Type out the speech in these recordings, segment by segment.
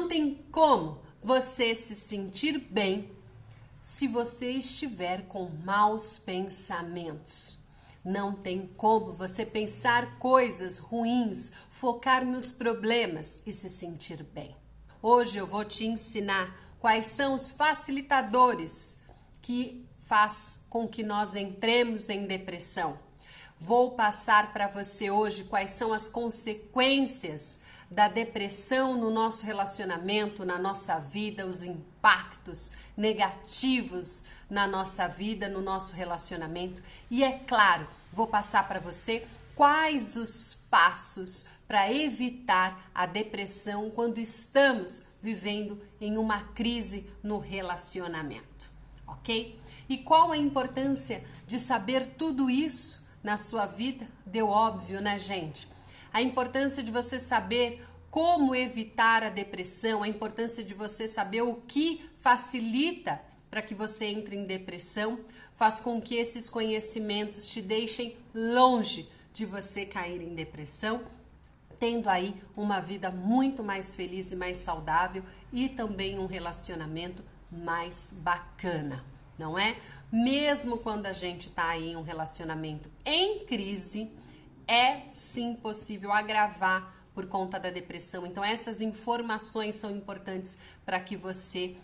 tem como você se sentir bem se você estiver com maus pensamentos. Não tem como você pensar coisas ruins, focar nos problemas e se sentir bem. Hoje eu vou te ensinar quais são os facilitadores que faz com que nós entremos em depressão. Vou passar para você hoje quais são as consequências da depressão no nosso relacionamento, na nossa vida, os impactos negativos na nossa vida, no nosso relacionamento. E é claro, vou passar para você quais os passos para evitar a depressão quando estamos vivendo em uma crise no relacionamento, ok? E qual a importância de saber tudo isso na sua vida? Deu óbvio, né, gente? A importância de você saber como evitar a depressão, a importância de você saber o que facilita para que você entre em depressão, faz com que esses conhecimentos te deixem longe de você cair em depressão, tendo aí uma vida muito mais feliz e mais saudável e também um relacionamento mais bacana, não é? Mesmo quando a gente está aí em um relacionamento em crise, é sim possível agravar por conta da depressão. Então essas informações são importantes para que você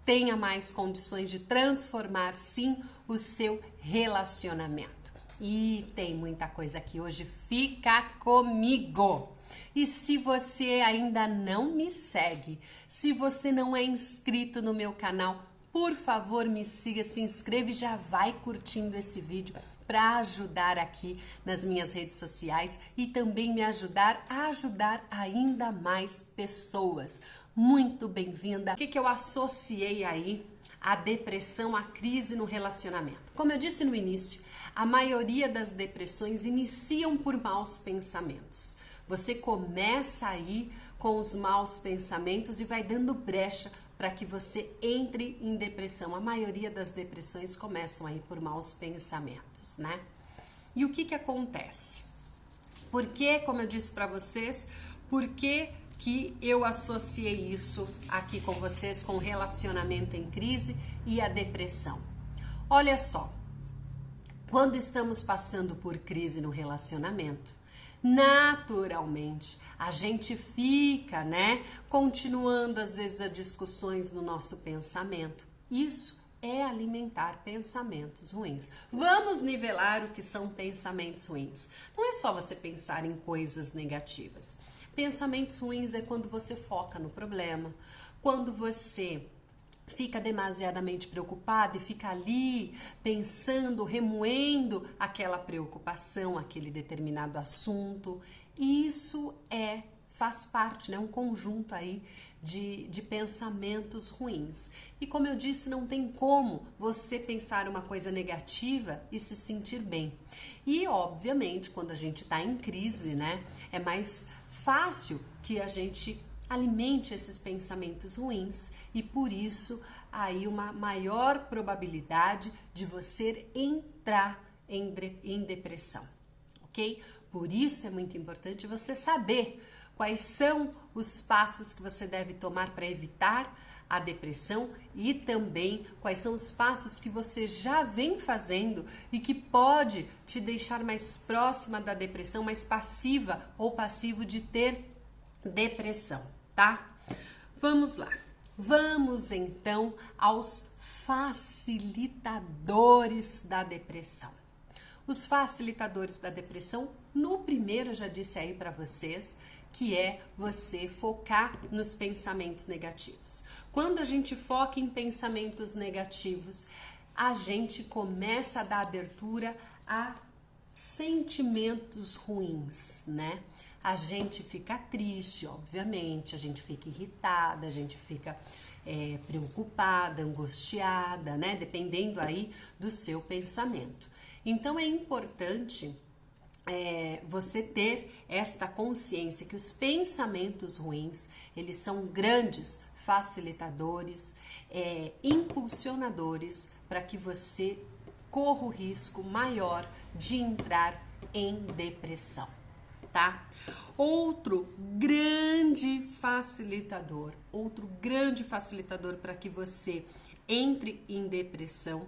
tenha mais condições de transformar sim o seu relacionamento. E tem muita coisa aqui hoje, fica comigo! E se você ainda não me segue, se você não é inscrito no meu canal, por favor me siga, se inscreva e já vai curtindo esse vídeo para ajudar aqui nas minhas redes sociais e também me ajudar a ajudar ainda mais pessoas. Muito bem-vinda! O que eu associei aí a depressão, a crise no relacionamento? Como eu disse no início, a maioria das depressões iniciam por maus pensamentos. Você começa aí com os maus pensamentos e vai dando brecha para que você entre em depressão. A maioria das depressões começam aí por maus pensamentos, né? E o que acontece? Por que, como eu disse para vocês, por que eu associei isso aqui com vocês, com o relacionamento em crise e a depressão? Olha só, quando estamos passando por crise no relacionamento, naturalmente a gente fica, né, continuando às vezes as discussões no nosso pensamento. Isso é alimentar pensamentos ruins. Vamos nivelar o que são pensamentos ruins. Não é só você pensar em coisas negativas. Pensamentos ruins é quando você foca no problema, quando você fica demasiadamente preocupado e fica ali pensando, remoendo aquela preocupação, aquele determinado assunto. Isso faz parte, né? Um conjunto aí de pensamentos ruins. E como eu disse, não tem como você pensar uma coisa negativa e se sentir bem. E obviamente, quando a gente está em crise, né? É mais fácil que a gente alimente esses pensamentos ruins e por isso aí uma maior probabilidade de você entrar em depressão, ok? Por isso é muito importante você saber quais são os passos que você deve tomar para evitar a depressão e também quais são os passos que você já vem fazendo e que pode te deixar mais próxima da depressão, mais passiva ou passivo de ter depressão, tá? Vamos lá. Vamos então aos facilitadores da depressão. Os facilitadores da depressão, no primeiro eu já disse aí para vocês, que é você focar nos pensamentos negativos. Quando a gente foca em pensamentos negativos, a gente começa a dar abertura a sentimentos ruins, né? A gente fica triste, obviamente, a gente fica irritada, a gente fica preocupada, angustiada, né? Dependendo aí do seu pensamento. Então é importante você ter esta consciência que os pensamentos ruins, eles são grandes facilitadores, impulsionadores para que você corra o risco maior de entrar em depressão. Tá? Outro grande facilitador para que você entre em depressão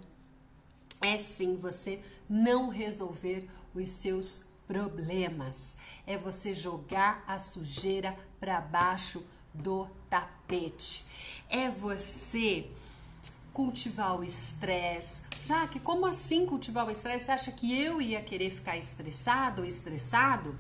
é sim você não resolver os seus problemas. É você jogar a sujeira para baixo do tapete. É você cultivar o estresse. Já que como assim cultivar o estresse? Você acha que eu ia querer ficar estressado ou estressado?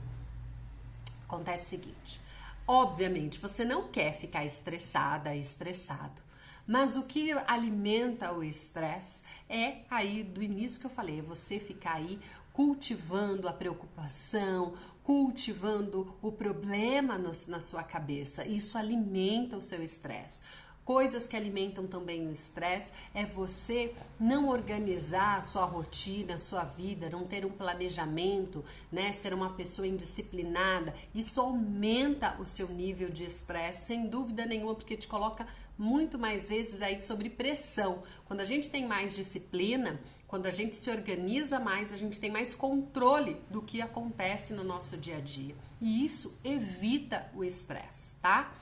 Acontece o seguinte, obviamente você não quer ficar estressada, estressado, mas o que alimenta o estresse é aí do início que eu falei, é você ficar aí cultivando a preocupação, cultivando o problema na sua cabeça, isso alimenta o seu estresse. Coisas que alimentam também o estresse é você não organizar a sua rotina, a sua vida, não ter um planejamento, né? Ser uma pessoa indisciplinada. Isso aumenta o seu nível de estresse, sem dúvida nenhuma, porque te coloca muito mais vezes aí sobre pressão. Quando a gente tem mais disciplina, quando a gente se organiza mais, a gente tem mais controle do que acontece no nosso dia a dia. E isso evita o estresse, tá?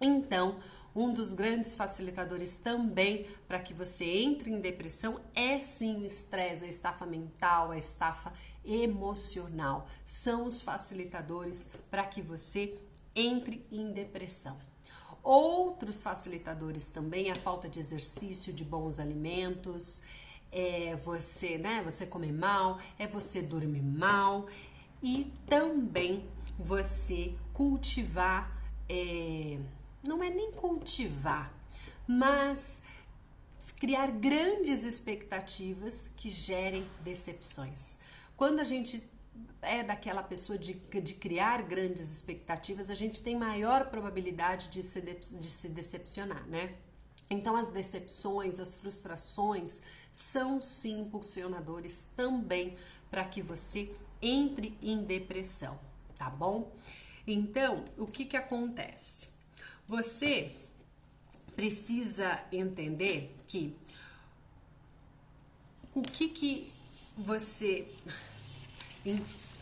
Então, um dos grandes facilitadores também para que você entre em depressão é sim o estresse, a estafa mental, a estafa emocional. São os facilitadores para que você entre em depressão. Outros facilitadores também, a falta de exercício, de bons alimentos, é você, você comer mal, é você dormir mal e também você cultivar, não é nem cultivar, mas criar grandes expectativas que gerem decepções. Quando a gente é daquela pessoa de criar grandes expectativas, a gente tem maior probabilidade de se decepcionar, né? Então, as decepções, as frustrações são sim impulsionadores também para que você entre em depressão, tá bom? Então, o que acontece? Você precisa entender que o que você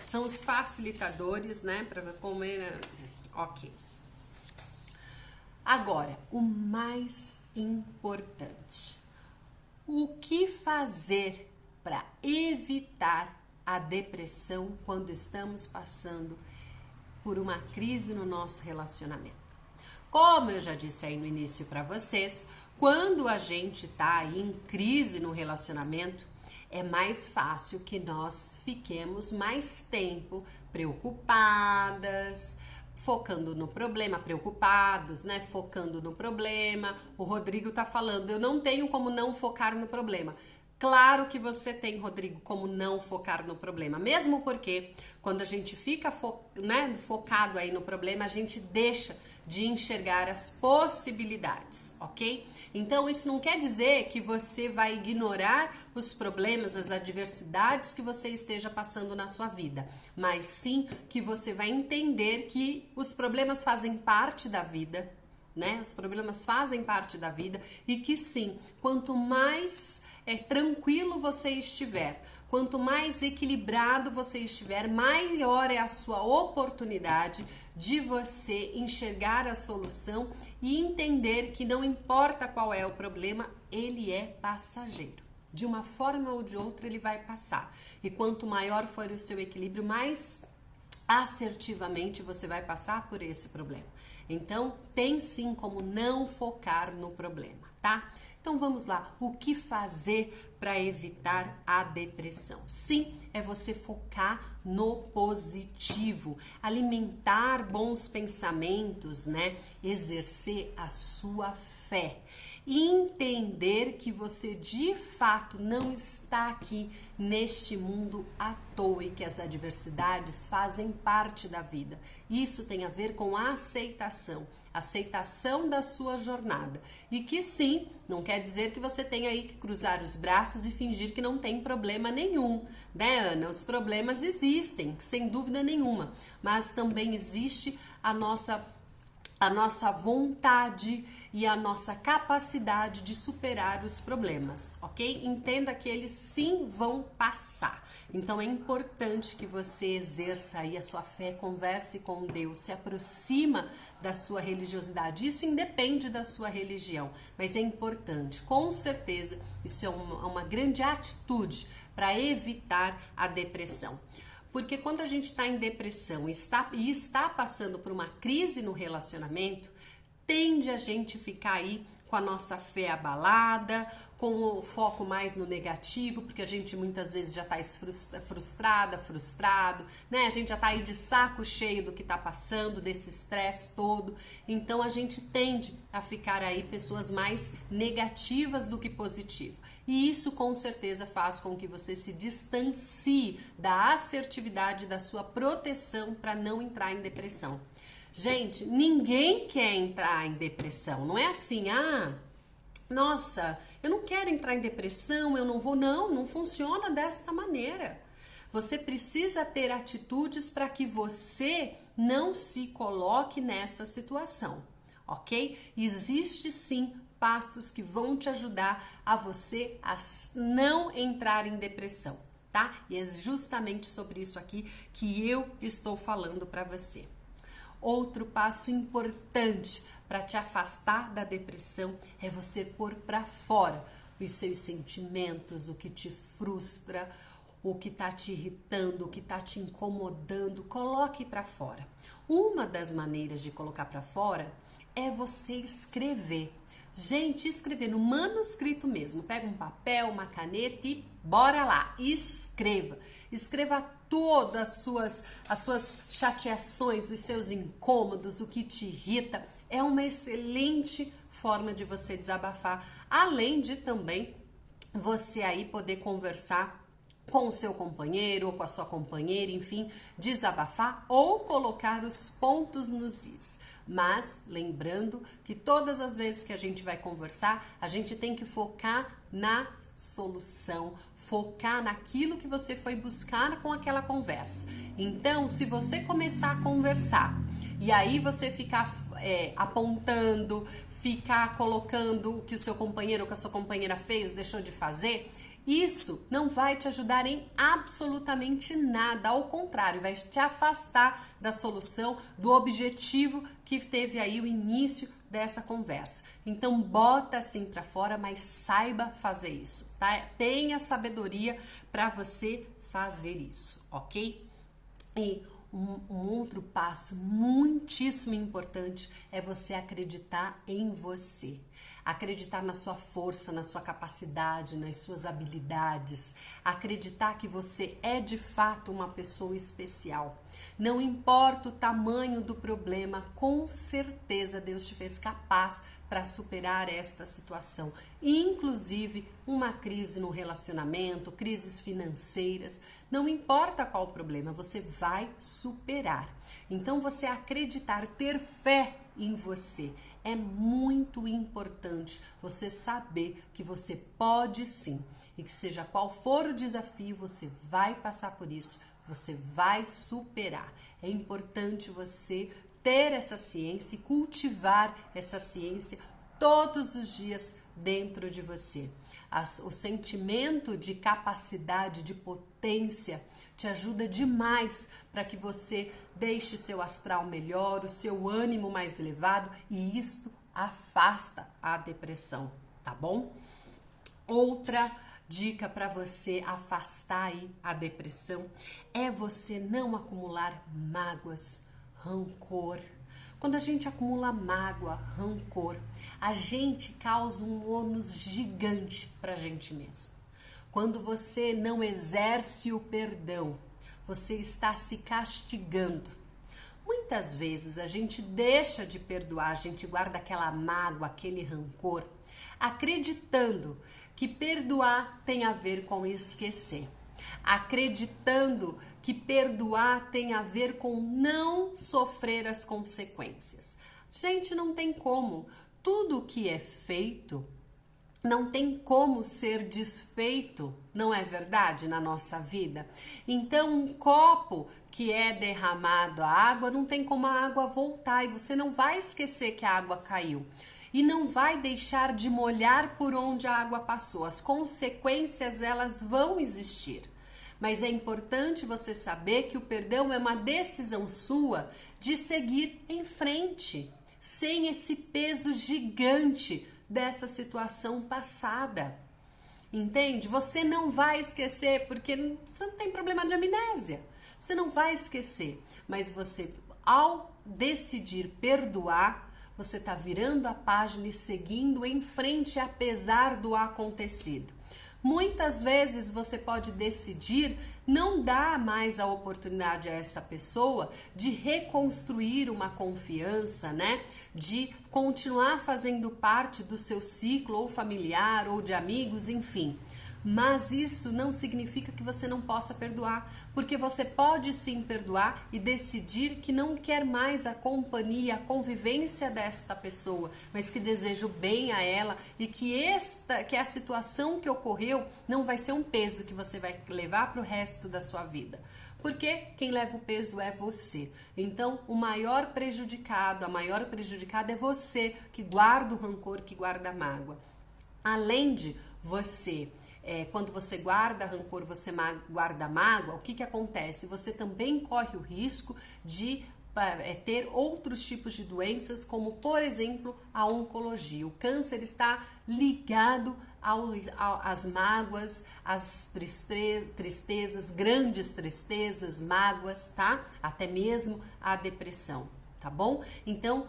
são os facilitadores, né, para comer, ok. Agora, o mais importante, o que fazer para evitar a depressão quando estamos passando por uma crise no nosso relacionamento? Como eu já disse aí no início para vocês, quando a gente tá aí em crise no relacionamento, é mais fácil que nós fiquemos mais tempo preocupadas, focando no problema, preocupados, né? Focando no problema. O Rodrigo tá falando, eu não tenho como não focar no problema. Claro que você tem, Rodrigo, como não focar no problema. Mesmo porque quando a gente fica focado aí no problema, a gente deixa de enxergar as possibilidades, ok? Então, isso não quer dizer que você vai ignorar os problemas, as adversidades que você esteja passando na sua vida, mas sim que você vai entender que os problemas fazem parte da vida, né? Os problemas fazem parte da vida e que sim, quanto mais tranquilo você estiver, quanto mais equilibrado você estiver, maior é a sua oportunidade de você enxergar a solução e entender que não importa qual é o problema, ele é passageiro. De uma forma ou de outra ele vai passar. E quanto maior for o seu equilíbrio, mais assertivamente você vai passar por esse problema. Então, tem sim como não focar no problema, tá? Então vamos lá, o que fazer para evitar a depressão? Sim, é você focar no positivo, alimentar bons pensamentos, né? Exercer a sua fé. Entender que você de fato não está aqui neste mundo à toa e que as adversidades fazem parte da vida. Isso tem a ver com a aceitação da sua jornada. E que sim, não quer dizer que você tenha aí que cruzar os braços e fingir que não tem problema nenhum, né, Ana? Os problemas existem, sem dúvida nenhuma, mas também existe a nossa vontade e a nossa capacidade de superar os problemas, ok? Entenda que eles sim vão passar. Então é importante que você exerça aí a sua fé, converse com Deus, se aproxima da sua religiosidade. Isso independe da sua religião, mas é importante. Com certeza, isso é uma grande atitude para evitar a depressão. Porque quando a gente está em depressão e está passando por uma crise no relacionamento, tende a gente ficar aí com a nossa fé abalada, com o foco mais no negativo, porque a gente muitas vezes já está frustrado, né? A gente já está aí de saco cheio do que está passando, desse estresse todo. Então a gente tende a ficar aí pessoas mais negativas do que positivas. E isso com certeza faz com que você se distancie da assertividade, da sua proteção para não entrar em depressão. Gente, ninguém quer entrar em depressão. Não é assim, nossa, eu não quero entrar em depressão, eu não vou. Não funciona desta maneira. Você precisa ter atitudes para que você não se coloque nessa situação, ok? Existe sim passos que vão te ajudar a você a não entrar em depressão, tá? E é justamente sobre isso aqui que eu estou falando para você. Outro passo importante para te afastar da depressão é você pôr para fora os seus sentimentos, o que te frustra, o que está te irritando, o que está te incomodando. Coloque para fora. Uma das maneiras de colocar para fora é você escrever. Gente, escrever no manuscrito mesmo. Pega um papel, uma caneta e bora lá. Escreva. Escreva todas as suas chateações, os seus incômodos, o que te irrita. É uma excelente forma de você desabafar. Além de também você aí poder conversar com o seu companheiro ou com a sua companheira, enfim, desabafar ou colocar os pontos nos is. Mas lembrando que todas as vezes que a gente vai conversar, a gente tem que focar na solução, focar naquilo que você foi buscar com aquela conversa. Então, se você começar a conversar e aí você ficar apontando, ficar colocando o que o seu companheiro ou que a sua companheira fez, deixou de fazer, isso não vai te ajudar em absolutamente nada, ao contrário, vai te afastar da solução, do objetivo que teve aí o início dessa conversa. Então bota assim para fora, mas saiba fazer isso, tá? Tenha sabedoria para você fazer isso, ok? E um outro passo muitíssimo importante é você acreditar em você. Acreditar na sua força, na sua capacidade, nas suas habilidades. Acreditar que você é de fato uma pessoa especial. Não importa o tamanho do problema, com certeza Deus te fez capaz para superar esta situação. Inclusive uma crise no relacionamento, crises financeiras, não importa qual o problema, você vai superar. Então você acreditar, ter fé em você. É muito importante você saber que você pode sim e que seja qual for o desafio, você vai passar por isso, você vai superar. É importante você ter essa ciência e cultivar essa ciência todos os dias dentro de você. O sentimento de capacidade, de potência, te ajuda demais para que você deixe seu astral melhor, o seu ânimo mais elevado, e isto afasta a depressão, tá bom? Outra dica para você afastar aí a depressão é você não acumular mágoas, rancor. Quando a gente acumula mágoa, rancor, a gente causa um ônus gigante para a gente mesmo. Quando você não exerce o perdão, você está se castigando. Muitas vezes a gente deixa de perdoar, a gente guarda aquela mágoa, aquele rancor, acreditando que perdoar tem a ver com esquecer. Acreditando que perdoar tem a ver com não sofrer as consequências. Gente, não tem como. Tudo que é feito não tem como ser desfeito, não é verdade, na nossa vida? Então, um copo que é derramado a água, não tem como a água voltar e você não vai esquecer que a água caiu. E não vai deixar de molhar por onde a água passou. As consequências, elas vão existir. Mas é importante você saber que o perdão é uma decisão sua de seguir em frente, sem esse peso gigante dessa situação passada. Entende? Você não vai esquecer, porque você não tem problema de amnésia. Você não vai esquecer, mas você, ao decidir perdoar, você está virando a página e seguindo em frente apesar do acontecido. Muitas vezes você pode decidir não dar mais a oportunidade a essa pessoa de reconstruir uma confiança, né? De continuar fazendo parte do seu ciclo ou familiar ou de amigos, enfim. Mas isso não significa que você não possa perdoar, porque você pode sim perdoar e decidir que não quer mais a companhia, a convivência desta pessoa, mas que deseja o bem a ela e que a situação que ocorreu não vai ser um peso que você vai levar para o resto da sua vida. Porque quem leva o peso é você. Então, a maior prejudicada é você que guarda o rancor, que guarda a mágoa. Além de você... quando você guarda rancor, você guarda mágoa, o que acontece? Você também corre o risco de ter outros tipos de doenças, como por exemplo a oncologia. O câncer está ligado às mágoas, às tristezas, grandes tristezas, mágoas, tá? Até mesmo a depressão, tá bom? Então,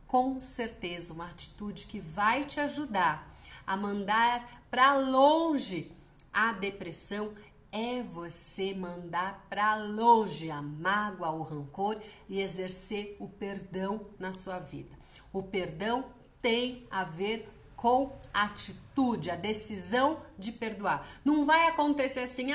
com certeza, uma atitude que vai te ajudar a mandar para longe a depressão é você mandar para longe a mágoa, o rancor e exercer o perdão na sua vida. O perdão tem a ver com atitude, a decisão de perdoar. Não vai acontecer assim,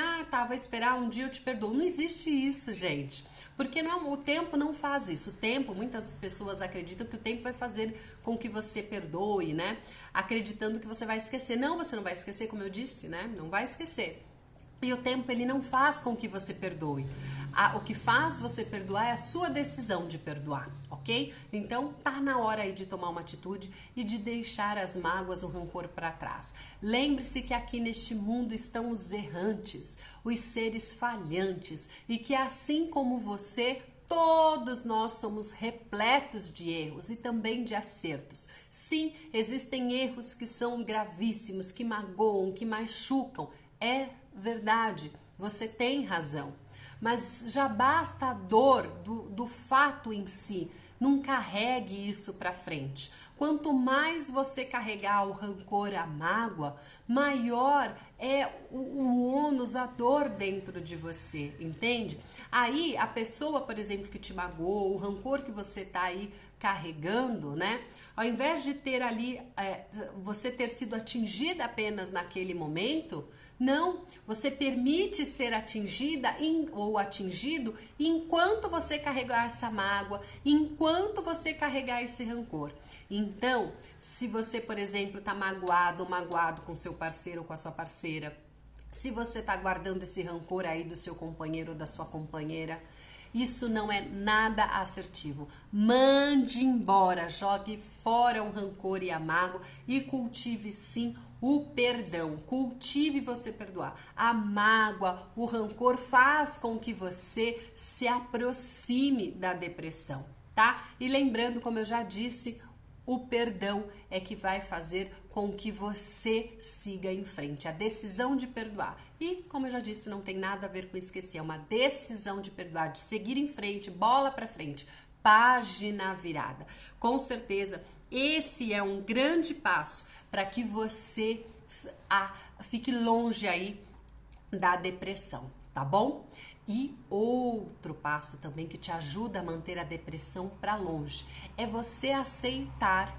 vou esperar um dia eu te perdoo. Não existe isso, gente. Porque o tempo não faz isso. O tempo, muitas pessoas acreditam que o tempo vai fazer com que você perdoe, né? Acreditando que você vai esquecer. Não, você não vai esquecer, como eu disse, né? Não vai esquecer. E o tempo, ele não faz com que você perdoe. O que faz você perdoar é a sua decisão de perdoar, ok? Então, tá na hora aí de tomar uma atitude e de deixar as mágoas, o rancor para trás. Lembre-se que aqui neste mundo estão os errantes, os seres falhantes, e que assim como você, todos nós somos repletos de erros e também de acertos. Sim, existem erros que são gravíssimos, que magoam, que machucam. É verdade, você tem razão. Mas já basta a dor do fato em si. Não carregue isso para frente. Quanto mais você carregar o rancor, a mágoa, maior é o ônus, a dor dentro de você, entende? Aí a pessoa, por exemplo, que te magoou, o rancor que você está aí carregando, né? Ao invés de ter ali, você ter sido atingida apenas naquele momento, não, você permite ser atingida ou atingido enquanto você carregar essa mágoa, enquanto você carregar esse rancor. Então, se você, por exemplo, está magoado ou magoado com seu parceiro ou com a sua parceira, se você está guardando esse rancor aí do seu companheiro ou da sua companheira, isso não é nada assertivo. Mande embora, jogue fora o rancor e a mágoa e cultive sim o perdão. Cultive você perdoar. A mágoa, o rancor faz com que você se aproxime da depressão, tá? E lembrando, como eu já disse, o perdão é que vai fazer com que você siga em frente. A decisão de perdoar. E, como eu já disse, não tem nada a ver com esquecer. É uma decisão de perdoar, de seguir em frente, bola pra frente, página virada. Com certeza, esse é um grande passo para que você fique longe aí da depressão, tá bom? E outro passo também que te ajuda a manter a depressão para longe é você aceitar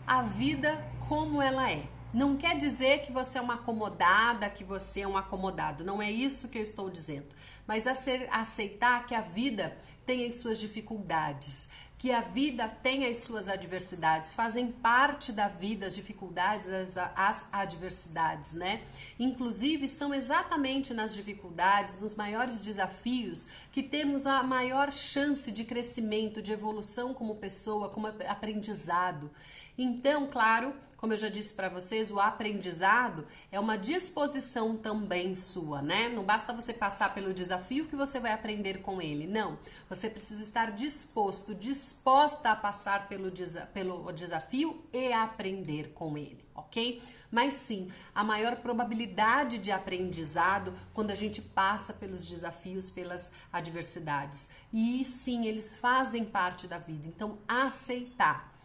a vida como ela é. Não quer dizer que você é uma acomodada, que você é um acomodado. Não é isso que eu estou dizendo. Mas aceitar que a vida tem as suas dificuldades, que a vida tem as suas adversidades, fazem parte da vida as dificuldades, as adversidades, né? Inclusive, são exatamente nas dificuldades, nos maiores desafios, que temos a maior chance de crescimento, de evolução como pessoa, como aprendizado. Então, claro, como eu já disse para vocês, o aprendizado é uma disposição também sua, né? Não basta você passar pelo desafio que você vai aprender com ele. Não, você precisa estar disposta a passar pelo desafio e aprender com ele, ok? Mas sim, a maior probabilidade de aprendizado quando a gente passa pelos desafios, pelas adversidades. E sim, eles fazem parte da vida. Então, aceitar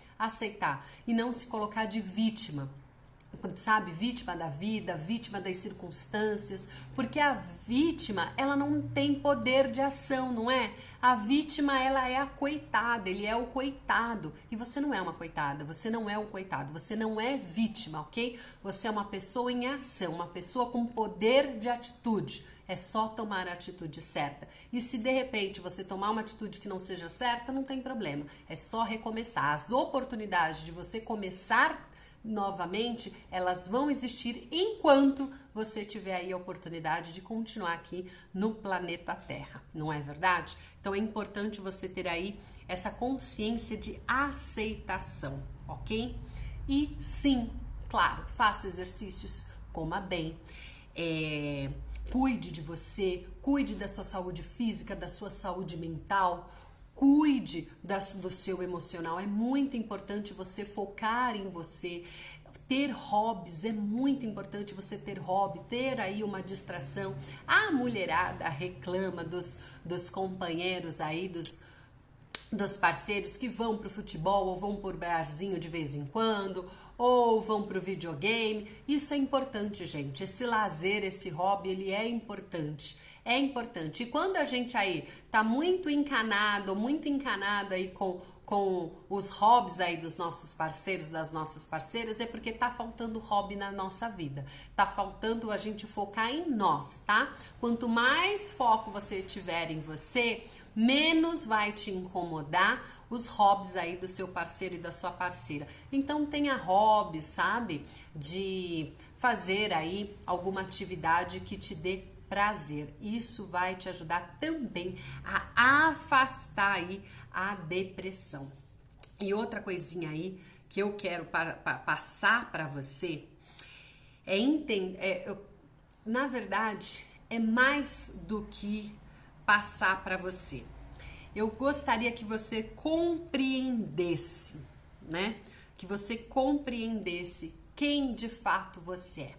e não se colocar de vítima, sabe? Vítima da vida, vítima das circunstâncias, porque a vítima, ela não tem poder de ação, não é? A vítima, ela é a coitada, ele é o coitado, e você não é uma coitada, você não é um coitado, você não é vítima, ok? Você é uma pessoa em ação, uma pessoa com poder de atitude. É só tomar a atitude certa. E se de repente você tomar uma atitude que não seja certa, não tem problema. É só recomeçar. As oportunidades de você começar novamente, elas vão existir enquanto você tiver aí a oportunidade de continuar aqui no planeta Terra. Não é verdade? Então é importante você ter aí essa consciência de aceitação, ok? E sim, claro, faça exercícios, coma bem, cuide de você, cuide da sua saúde física, da sua saúde mental, cuide do seu emocional. É muito importante você focar em você. Ter hobbies, é muito importante você ter hobby, ter aí uma distração. A mulherada reclama dos companheiros aí, dos parceiros que vão pro futebol ou vão pro barzinho de vez em quando, ou vão pro videogame. Isso é importante, gente. Esse lazer, esse hobby, ele é importante. É importante. E quando a gente aí tá muito encanado, muito encanada aí com os hobbies aí dos nossos parceiros, das nossas parceiras, é porque tá faltando hobby na nossa vida. Tá faltando a gente focar em nós, tá? Quanto mais foco você tiver em você, menos vai te incomodar os hobbies aí do seu parceiro e da sua parceira. Então tenha hobby, sabe? De fazer aí alguma atividade que te dê prazer. Isso vai te ajudar também a afastar aí a depressão. E outra coisinha aí que eu quero passar para você é entender, na verdade, é mais do que passar para você. Eu gostaria que você compreendesse, né? Que você compreendesse quem de fato você é.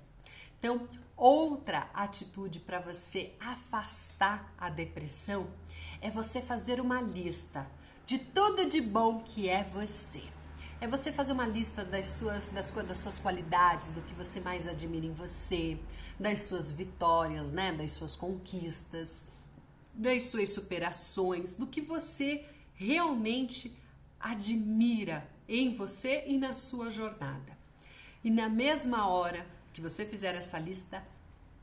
Então, outra atitude para você afastar a depressão é você fazer uma lista de tudo de bom que é você. É você fazer uma lista das suas qualidades, do que você mais admira em você, das suas vitórias, né? Das suas conquistas, das suas superações, do que você realmente admira em você e na sua jornada. E na mesma hora que você fizer essa lista,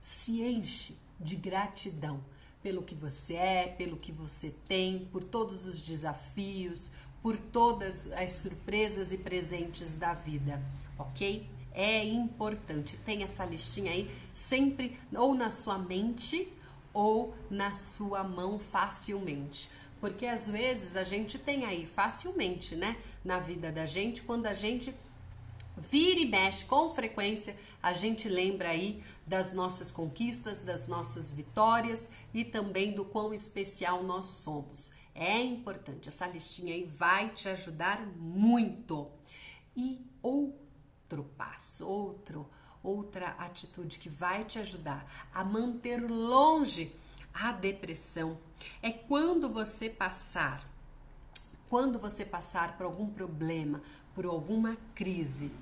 se enche de gratidão pelo que você é, pelo que você tem, por todos os desafios, por todas as surpresas e presentes da vida, ok? É importante, tem essa listinha aí sempre ou na sua mente ou na sua mão facilmente. Porque às vezes a gente tem aí facilmente, né, na vida da gente, quando a gente vira e mexe com frequência, a gente lembra aí das nossas conquistas, das nossas vitórias e também do quão especial nós somos. É importante, essa listinha aí vai te ajudar muito. E outro passo, outra atitude que vai te ajudar a manter longe a depressão é quando você passar por algum problema, por alguma crise,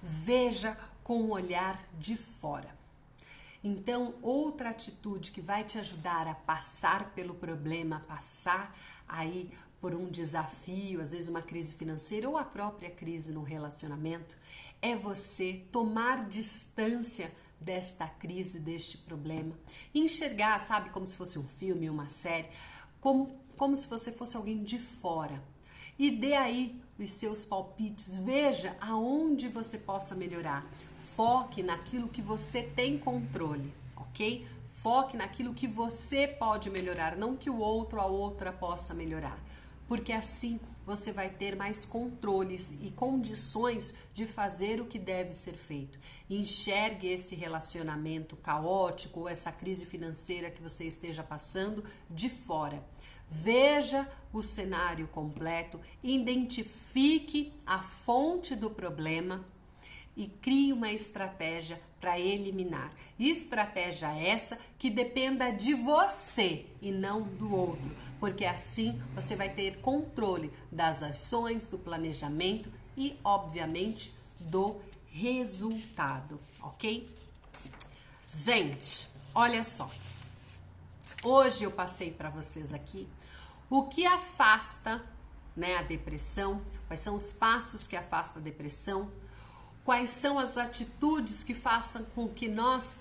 veja com o olhar de fora. Então, outra atitude que vai te ajudar a passar pelo problema, passar aí por um desafio, às vezes uma crise financeira ou a própria crise no relacionamento, é você tomar distância desta crise, deste problema, enxergar, sabe, como se fosse um filme, uma série, como se você fosse alguém de fora. e dê aí os seus palpites, veja aonde você possa melhorar. Foque naquilo que você tem controle, ok? Foque naquilo que você pode melhorar, não que o outro ou a outra possa melhorar. Porque assim você vai ter mais controles e condições de fazer o que deve ser feito. Enxergue esse relacionamento caótico, essa crise financeira que você esteja passando de fora. Veja o cenário completo, identifique a fonte do problema e crie uma estratégia para eliminar. Estratégia essa que dependa de você e não do outro, porque assim você vai ter controle das ações, do planejamento e, obviamente, do resultado, ok? Gente, olha só. Hoje eu passei para vocês aqui o que afasta, né, a depressão, quais são os passos que afastam a depressão, quais são as atitudes que façam com que nós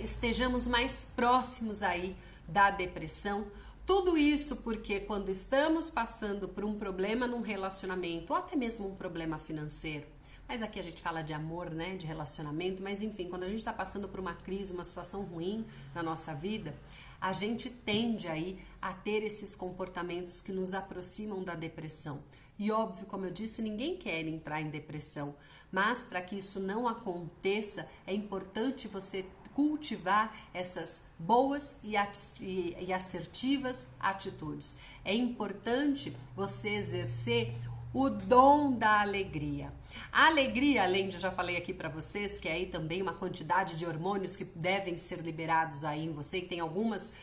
estejamos mais próximos aí da depressão. Tudo isso porque quando estamos passando por um problema num relacionamento ou até mesmo um problema financeiro, mas aqui a gente fala de amor, né, de relacionamento, mas enfim, quando a gente está passando por uma crise, uma situação ruim na nossa vida, a gente tende aí a ter esses comportamentos que nos aproximam da depressão. E óbvio, como eu disse, ninguém quer entrar em depressão, mas para que isso não aconteça, é importante você cultivar essas boas e assertivas atitudes. É importante você exercer o dom da alegria. A alegria, além de eu já falei aqui para vocês, que é aí também uma quantidade de hormônios que devem ser liberados aí em você, que tem algumas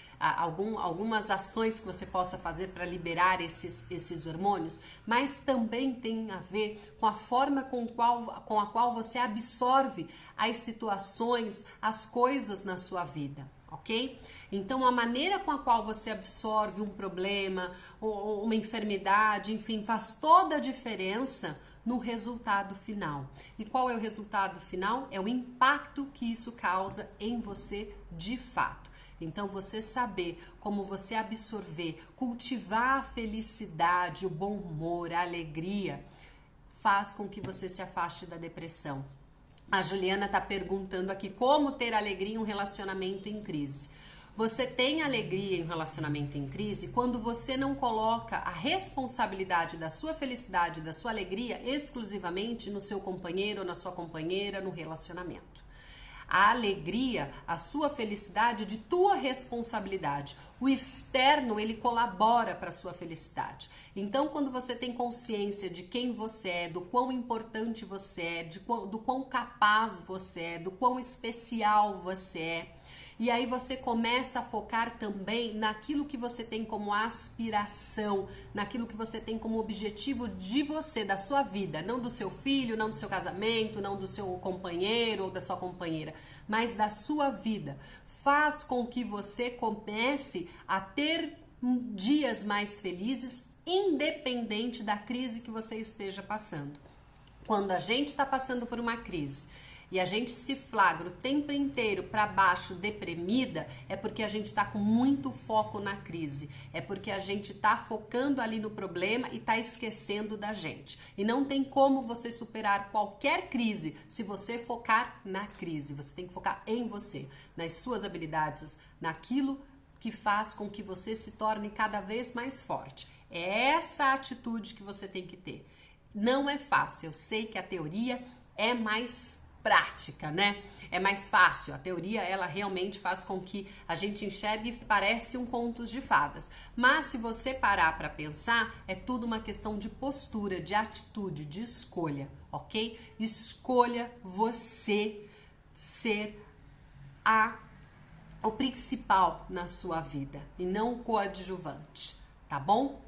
ações que você possa fazer para liberar esses hormônios, mas também tem a ver com a forma com a qual você absorve as situações, as coisas na sua vida. Ok? Então, a maneira com a qual você absorve um problema, uma enfermidade, enfim, faz toda a diferença no resultado final. E qual é o resultado final? É o impacto que isso causa em você de fato. Então, você saber como você absorver, cultivar a felicidade, o bom humor, a alegria, faz com que você se afaste da depressão. A Juliana está perguntando aqui como ter alegria em um relacionamento em crise. Você tem alegria em um relacionamento em crise quando você não coloca a responsabilidade da sua felicidade, da sua alegria exclusivamente no seu companheiro ou na sua companheira no relacionamento. A alegria, a sua felicidade é de tua responsabilidade. O externo, ele colabora para a sua felicidade. Então, quando você tem consciência de quem você é, do quão importante você é, do quão capaz você é, do quão especial você é, e aí você começa a focar também naquilo que você tem como aspiração, naquilo que você tem como objetivo de você, da sua vida, não do seu filho, não do seu casamento, não do seu companheiro ou da sua companheira, mas da sua vida. Faz com que você comece a ter dias mais felizes, independente da crise que você esteja passando. Quando a gente está passando por uma crise e a gente se flagra o tempo inteiro para baixo, deprimida, é porque a gente está com muito foco na crise. É porque a gente está focando ali no problema e está esquecendo da gente. E não tem como você superar qualquer crise se você focar na crise. Você tem que focar em você, nas suas habilidades, naquilo que faz com que você se torne cada vez mais forte. É essa atitude que você tem que ter. Não é fácil, eu sei que a teoria é mais prática, né? É mais fácil. A teoria, ela realmente faz com que a gente enxergue e parece um conto de fadas. Mas se você parar para pensar, é tudo uma questão de postura, de atitude, de escolha, ok? Escolha você ser o principal na sua vida e não o coadjuvante, tá bom?